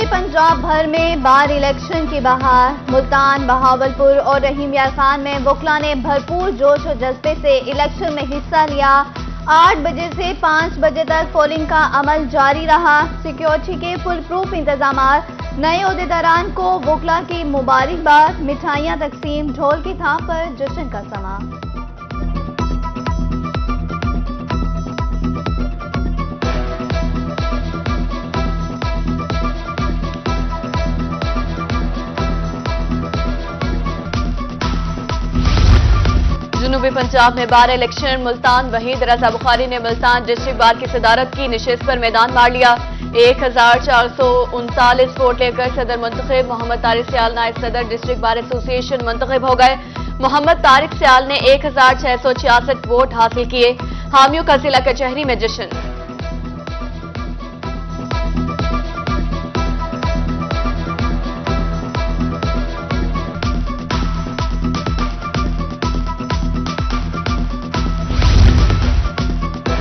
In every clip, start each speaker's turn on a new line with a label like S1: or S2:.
S1: पंजाब भर में बार इलेक्शन की बहार। मुल्तान, बहावलपुर और रहीम यार खान में वकला ने भरपूर जोश और जज्बे से इलेक्शन में हिस्सा लिया। 8 बजे से 5 बजे तक पोलिंग का अमल जारी रहा। सिक्योरिटी के फुल प्रूफ इंतजाम। नए ओहदेदारान को वकला की मुबारकबाद, मिठाइयां तकसीम, ढोल की थाप पर जश्न का समा।
S2: जनूबी पंजाब में बार इलेक्शन। मुल्तान वहीद रजा बुखारी ने मुल्तान डिस्ट्रिक्ट बार की सदारत की नशिस्त पर मैदान मार लिया। 1439 वोट लेकर सदर मुंतखब मोहम्मद तारिक सियाल नायब सदर डिस्ट्रिक्ट बार एसोसिएशन मुंतखब हो गए। मोहम्मद तारिक सियाल ने 1666 वोट हासिल किए। हामियों का जिला कचहरी में जश्न।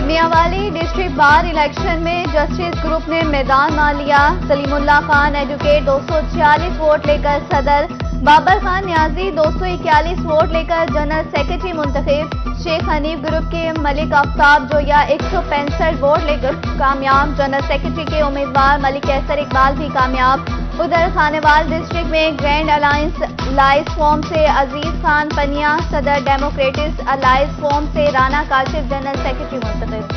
S1: मियांवाली डिस्ट्रिक्ट बार इलेक्शन में जस्टिस ग्रुप ने मैदान मार लिया। सलीमुल्लाह खान एडवोकेट 246 वोट लेकर सदर, बाबर खान न्याजी 241 वोट लेकर जनरल सेक्रेटरी मुंतखब। शेख हनीफ ग्रुप के मलिक आफ्ताब जोया 165 वोट लेकर कामयाब। जनरल सेक्रेटरी के उम्मीदवार मलिक कैसर इकबाल भी कामयाब। उधर खानेवाल डिस्ट्रिक्ट में ग्रैंड अलायंस फॉर्म से अजीज खान पनिया, सदर डेमोक्रेटिक अलायंस फॉर्म से राना काशिफ जनरल सेक्रेटरी मुंतखब।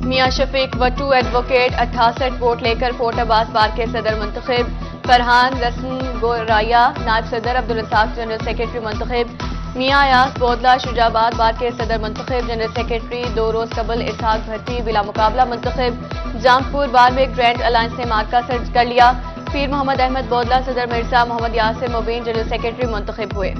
S2: मियां शफीक वट्टू एडवोकेट 68 वोट लेकर फोर्ट अब्बास बार के सदर मुंतखब। फरहान रस्म गोराया नायब सदर, अब्दुल रज़ाक जनरल सेक्रेटरी मुंतखब। मियां अयास बोदला शुजाबाद बार के सदर मुंतखब। जनरल सेक्रेटरी 2 रोज कबल इसहाक भट्टी बिला मुकाबला मुंतखब। जामपुर बार में ग्रैंड अलायंस ने मार्का सर्च कर लिया। पीर मोहम्मद अहमद बोदला सदर, मिर्जा मोहम्मद यासिर मुबीन जनरल सेक्रेटरी मुंतखब हुए।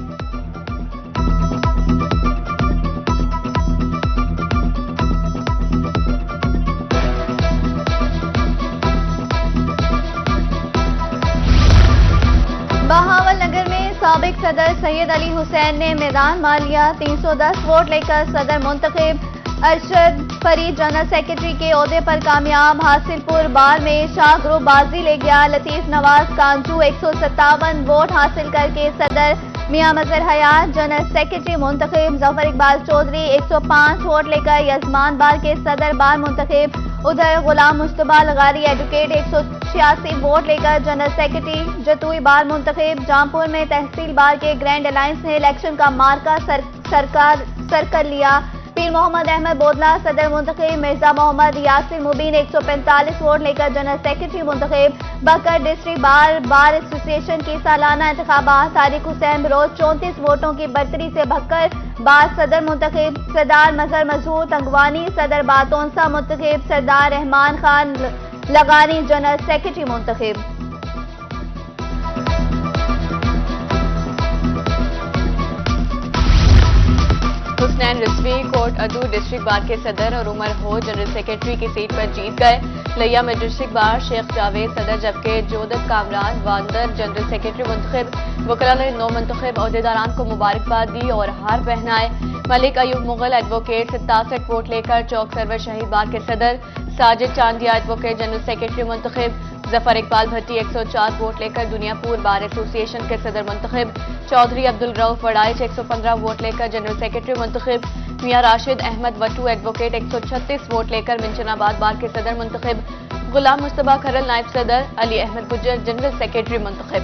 S1: बहावलनगर में साबिक सदर सैयद अली हुसैन ने मैदान मार लिया। 310 वोट लेकर सदर मुंतखब। अरशद फरीद जनरल सेक्रेटरी के ओहदे पर कामयाब। हासिलपुर बार में शाह ग्रुप बाजी ले गया। लतीफ नवाज कांजू 157 वोट हासिल करके सदर। मियां मजहर हयात जनरल सेक्रेटरी मुंतखब। जफर इकबाल चौधरी 105 वोट लेकर यजमान बार के सदर बार मुंतखब। उधर गुलाम मुश्तबा लगारी एडवोकेट 186 वोट लेकर जनरल सेक्रेटरी जतुई बार मुंतखब। जामपुर में तहसील बार के ग्रैंड अलायंस ने इलेक्शन का मार्का सर कर लिया। पीर मोहम्मद अहमद बोदला सदर मुंतखब। मिर्जा मोहम्मद यासिर मुबीन 145 वोट लेकर जनरल सेक्रेटरी मुंतखब। बकर डिस्ट्रिक्ट बार एसोसिएशन की सालाना इंतखाबात। तारिक हुसैन बरोज 34 वोटों की बढ़तरी से भक्कर बार सदर मुंतखब। सरदार मजहर मजहूर तंगवानी सदर बातोंसा मुंतखब। सरदार रहमान खान लगानी जनरल सेक्रेटरी मुंतखब।
S2: हुसनैन रिजवी कोट अदू डिस्ट्रिक्ट बार के सदर और उमर हो जनरल सेक्रेटरी की सीट पर जीत गए। लिया में डिस्ट्रिक्ट बार शेख जावेद सदर, जबकि जोदत कामरान वांदर जनरल सेक्रेटरी मुंतखब। वकला ने 9 मुंतखब ओहदेदारान को मुबारकबाद दी और हार पहनाए। मलिक अयूब मुगल एडवोकेट 67 वोट लेकर चौक सरवर शहीद बार के सदर। Sajid Chandia advocate general secretary मुंतखब। जफर इकबाल भट्टी 104 वोट लेकर दुनियापुर बार एसोसिएशन के सदर मुंतखब। चौधरी अब्दुल रऊफ वड़ाइच 115 वोट लेकर जनरल सेक्रेटरी मुंतखब। मियां राशिद अहमद वट्टू एडवोकेट 136 वोट लेकर मिंचनाबाद बार के सदर मुंतखब। गुलाम मुस्तबा खरल नायब सदर, अली अहमद गुज्जर जनरल सेक्रेटरी मुंतखब।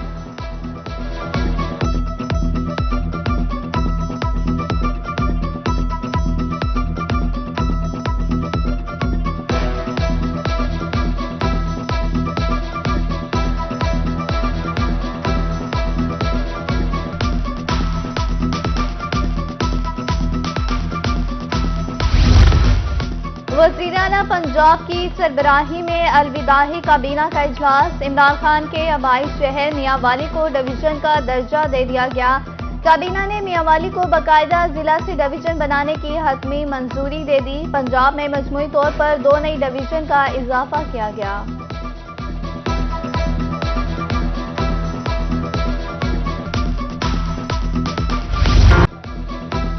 S1: वज़ीर-ए-आला पंजाब की सरबराही में अलविदाही काबीना का इजलास। इमरान खान के आबाई शहर मियांवाली को डिवीजन का दर्जा दे दिया गया। काबीना ने मियांवाली को बाकायदा जिला से डिवीजन बनाने की हतमी मंजूरी दे दी। पंजाब में मजमूई तौर पर 2 नई डिवीजन का इजाफा किया गया।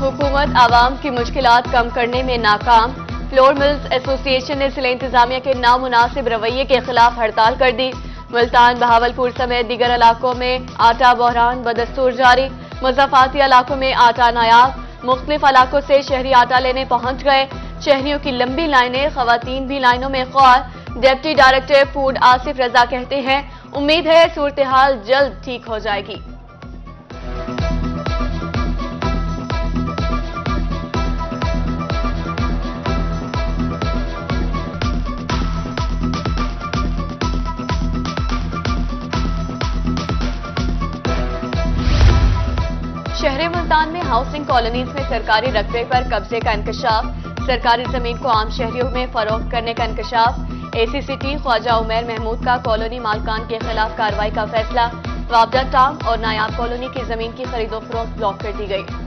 S2: हुकूमत आवाम की मुश्किलात कम करने में नाकाम। फ्लोर मिल्स एसोसिएशन ने जिला इंतजामिया के नामुनासिब रवैये के खिलाफ हड़ताल कर दी। मुल्तान, बहावलपुर समेत दीगर इलाकों में आटा बहरान बदस्तूर जारी। मुज़फ़्फ़राती इलाकों में आटा नायाब। मुख्तलिफ इलाकों से शहरी आटा लेने पहुंच गए। शहरियों की लंबी लाइनें, खवातीन भी लाइनों में ख्वार। डिप्टी डायरेक्टर फूड आसिफ रजा कहते हैं, उम्मीद है सूरत हाल जल्द ठीक हो जाएगी। शहर मुल्तान में हाउसिंग कॉलोनीज में सरकारी रकबे पर कब्जे का इंकशाफ। सरकारी जमीन को आम शहरियों में फरोख्त करने का इंकशाफ। एसीसीटी ख्वाजा उमैर महमूद का कॉलोनी मालकान के खिलाफ कार्रवाई का फैसला। वापडा टाउन और नायाब कॉलोनी की जमीन की खरीदो फरोख्त ब्लॉक कर दी गई।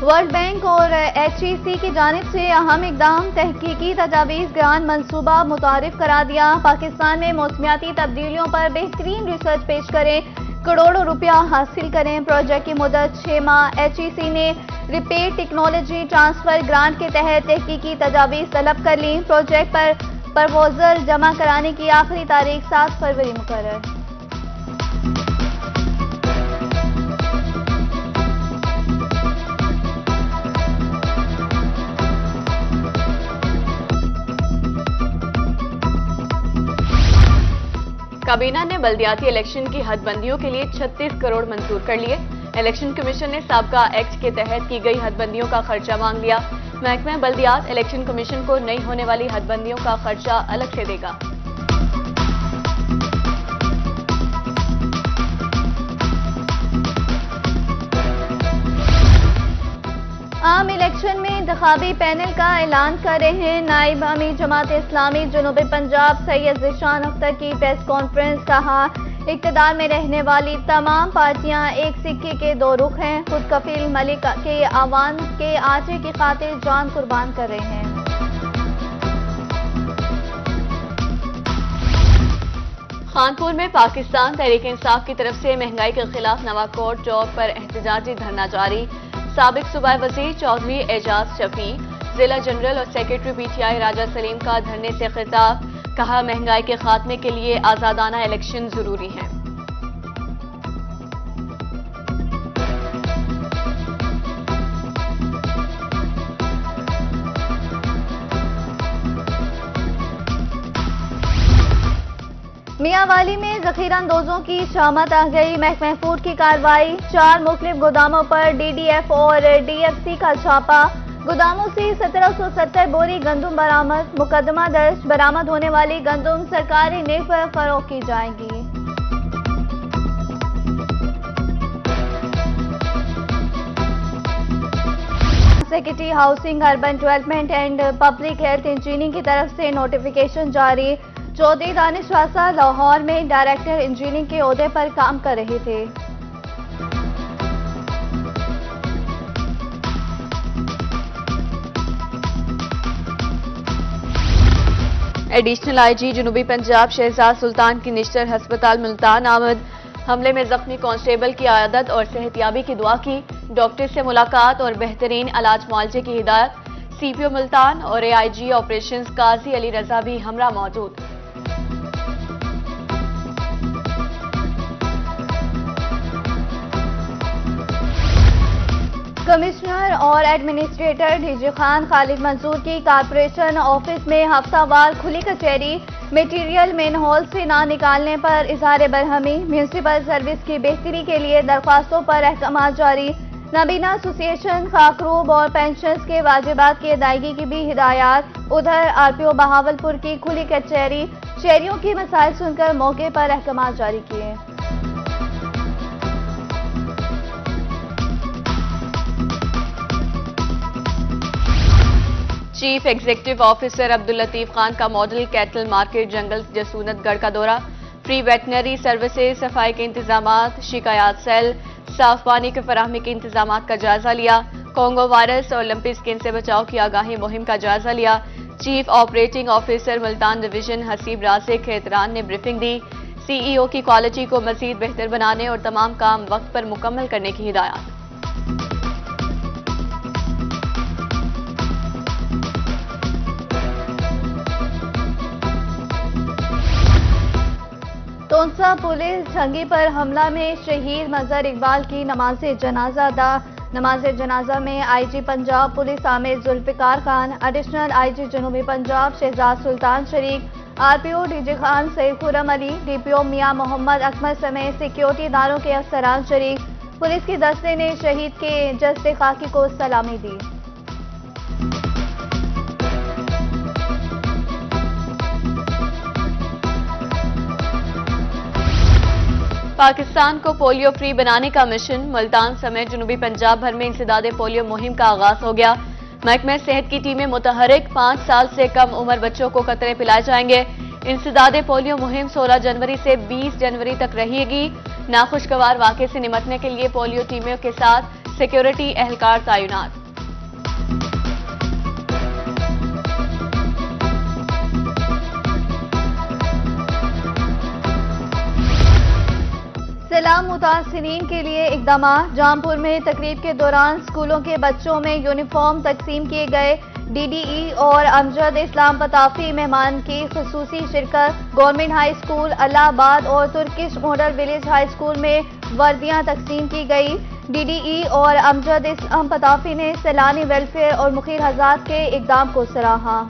S1: वर्ल्ड बैंक और HEC की जानिब से अहम इकदाम, तहकीकी तजावीज़ ग्रांट मंसूबा मुतारिफ करा दिया। पाकिस्तान में मौसमियाती तब्दीलियों पर बेहतरीन रिसर्च पेश करें, करोड़ों रुपया हासिल करें। प्रोजेक्ट की मुदत 6 माह। HEC ने रिपेड टेक्नोलॉजी ट्रांसफर ग्रांट के तहत तहकीकी तजावीज़ तलब कर ली। प्रोजेक्ट पर प्रपोजल जमा कराने की आखिरी तारीख 7 फरवरी मुकर्रर।
S2: काबीना ने बल्दियाती इलेक्शन की हदबंदियों के लिए 36 करोड़ मंजूर कर लिए। इलेक्शन कमीशन ने साबका एक्ट के तहत की गई हदबंदियों का खर्चा मांग लिया। महकमा बल्दियात इलेक्शन कमीशन को नहीं होने वाली हदबंदियों का खर्चा अलग से देगा।
S1: आम इलेक्शन में इंतखाबी पैनल का ऐलान कर रहे हैं नायब अमीर जमात इस्लामी जनूबी पंजाब सैयद ज़ीशान अख्तर की प्रेस कॉन्फ्रेंस। कहा, इक़्तिदार में रहने वाली तमाम पार्टियां एक सिक्के के दो रुख हैं। खुद कफील मलिक के आवाम के आचे की खातिर जान कुर्बान कर रहे हैं।
S2: खानपुर में पाकिस्तान तहरीक इंसाफ की तरफ से महंगाई के खिलाफ नवाकोट चौक पर एहतजाजी धरना जारी। साबिक सूबाई वजीर चौधरी एजाज शफी, जिला जनरल और सेक्रेटरी PTI राजा सलीम का धरने से खिताब। कहा, महंगाई के खात्मे के लिए आजादाना इलेक्शन जरूरी है।
S1: मियांवाली में जखीरांदोजों की शामत आ गई। महकमा फूड की कार्रवाई। 4 मुख्तलिफ गोदामों पर DDF और DFC का छापा। गोदामों से 1770 बोरी गंदुम बरामद। मुकदमा दर्ज। बरामद होने वाली गंदुम सरकारी नेक पर फरोख्त की जाएगी। Secretary housing, urban development and public health engineering की तरफ से नोटिफिकेशन जारी। चौधरी दानिश वासा लाहौर में डायरेक्टर इंजीनियरिंग के ओहदे पर काम कर रहे थे।
S2: एडिशनल IG जनूबी पंजाब शहजाद सुल्तान की निश्तर हस्पताल मुल्तान आमद। हमले में जख्मी कांस्टेबल की आयदत और सेहतियाबी की दुआ की। डॉक्टर से मुलाकात और बेहतरीन इलाज मुआवजे की हिदायत। CPO मुल्तान और AIG ऑपरेशंस काजी अली रजा भी हमरा मौजूद।
S1: कमिश्नर और एडमिनिस्ट्रेटर DG खान खालिद मंसूर की कारपोरेशन ऑफिस में हफ्तावार खुली कचहरी। मटीरियल मेन हॉल से ना निकालने पर इजहार बरहमी। म्यूनिसिपल सर्विस की बेहतरी के लिए दरख्वास्तों पर अहकाम जारी। नाबीना एसोसिएशन खाकरूब और पेंशनर्स के वाजिबात की अदायगी की भी हिदायत। उधर RPO बहावलपुर की खुली कचहरी। शहरियों की मसाइल सुनकर मौके पर अहकाम जारी किए।
S2: Chief executive officer Abdul Latif Khan का मॉडल कैटल मार्केट जंगल जसूनतगढ़ का दौरा। फ्री वेटनरी सर्विसेज, सफाई के इंतजामात, शिकायत सेल, साफ पानी के फराहमी के इंतजामात का जायजा लिया। कोंगो वायरस और लंपी स्किन से बचाव की आगाही मुहिम का जायजा लिया। Chief operating officer Multan division Haseeb Rasik Khetran ने ब्रीफिंग दी। सीईओ की क्वालिटी को मजीद बेहतर बनाने और तमाम काम वक्त पर मुकम्मल करने की हिदायत।
S1: तोंसा पुलिस झंगी पर हमला में शहीद मजहर इकबाल की नमाज जनाजा अदा। नमाज जनाजा में IG Punjab police Amir Zulfiqar Khan, additional IG जनूबी पंजाब शहजाद सुल्तान शरीक, RPO DG Khan Saeed Khurram Ali, DPO मियां मोहम्मद अकमल समेत सिक्योरिटी इदारों के अफसरान शरीक। पुलिस की दस्ते ने शहीद के जस्ते खाकी को सलामी दी।
S2: पाकिस्तान को पोलियो फ्री बनाने का मिशन। मुल्तान समेत जनूबी पंजाब भर में इंसदादे पोलियो मुहिम का आगाज हो गया। महकमा सेहत की टीमें मुतहरिक 5 साल से कम उम्र बच्चों को कतरे पिलाए जाएंगे। इंसदादे पोलियो मुहिम 16 जनवरी से 20 जनवरी तक रहेगी। नाखुशगवार वाक़े से निपटने के लिए पोलियो टीमों के साथ सिक्योरिटी एहलकार तैनात।
S1: सैलाब मुतासिरीन के लिए इकदाम। जामपुर में तकरीब के दौरान स्कूलों के बच्चों में यूनिफॉर्म तकसीम किए गए। डीडीई और अमजद इस्लाम पताफी मेहमान की खुसूसी शिरकत। गवर्नमेंट हाई स्कूल अलाहाबाद और Turkish model village high school में वर्दियां तकसीम की गई। डीडीई और अमजद इस्लाम पताफी ने सैलानी वेलफेयर और मुखिर हज़ात के इकदाम को सराहा।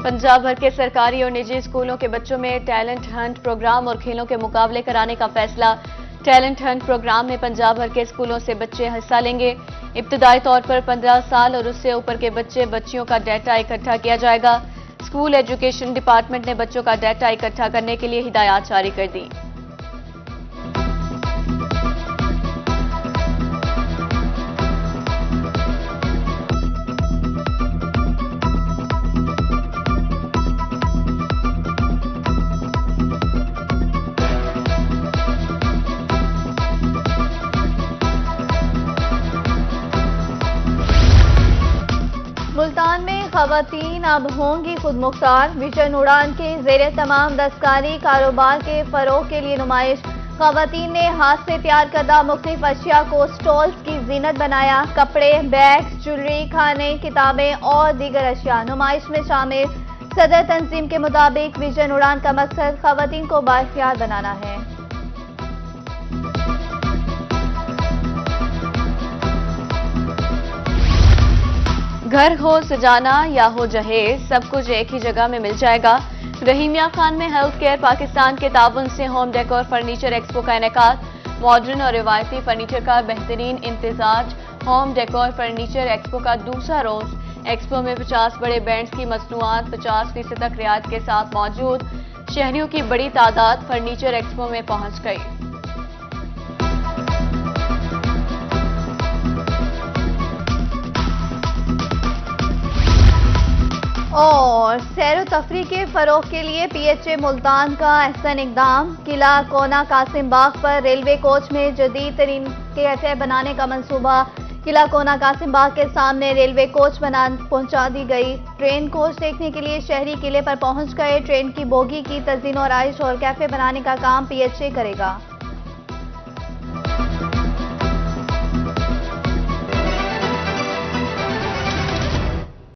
S2: पंजाब भर के सरकारी और निजी स्कूलों के बच्चों में टैलेंट हंट प्रोग्राम और खेलों के मुकाबले कराने का फैसला। टैलेंट हंट प्रोग्राम में पंजाब भर के स्कूलों से बच्चे हिस्सा लेंगे। इब्तदाई तौर पर 15 साल और उससे ऊपर के बच्चियों का डाटा इकट्ठा किया जाएगा। स्कूल एजुकेशन डिपार्टमेंट ने बच्चों का डाटा इकट्ठा करने के लिए हिदायत जारी कर दी।
S1: मुल्तान में खवातीन अब होंगी खुद मुख्तार। विजन उड़ान के जेर तमाम दस्तकारी कारोबार के फरोग के लिए नुमाइश। खवातीन ने हाथ से तैयार करदा मुख्तलिफ अशिया को स्टॉल्स की जीनत बनाया। कपड़े, बैग्स, ज्वेलरी, खाने, किताबें और दीगर अशिया नुमाइश में शामिल। सदर तंजीम के मुताबिक विजन उड़ान का मकसद खवातीन को बाइख्तियार बनाना है।
S2: घर हो सजाना या हो जहेज, सब कुछ एक ही जगह में मिल जाएगा। रहीमिया खान में हेल्थ केयर पाकिस्तान के ताउन से होम डेकोर फर्नीचर एक्सपो का इनेकाद। मॉडर्न और रिवायती फर्नीचर का बेहतरीन इम्तिजाज। होम डेकोर फर्नीचर एक्सपो का दूसरा रोज। एक्सपो में 50 बड़े ब्रांड्स की मसनूआत 50% तक रियायत के साथ मौजूद। शहरियों की बड़ी तादाद फर्नीचर एक्सपो में पहुंच गई।
S1: और सैर तफरी के फरोग के लिए पीएचए मुल्तान का अहसन इकदाम। किला कोना कासिम बाग पर रेलवे कोच में जदीद तरीन कैफे बनाने का मंसूबा। किला कोना कासिम बाग के सामने रेलवे कोच पहुंचा दी गई। ट्रेन कोच देखने के लिए शहरी किले पर पहुंच गए। ट्रेन की बोगी की तज़ीन और आइश और कैफे बनाने का काम पीएचए करेगा।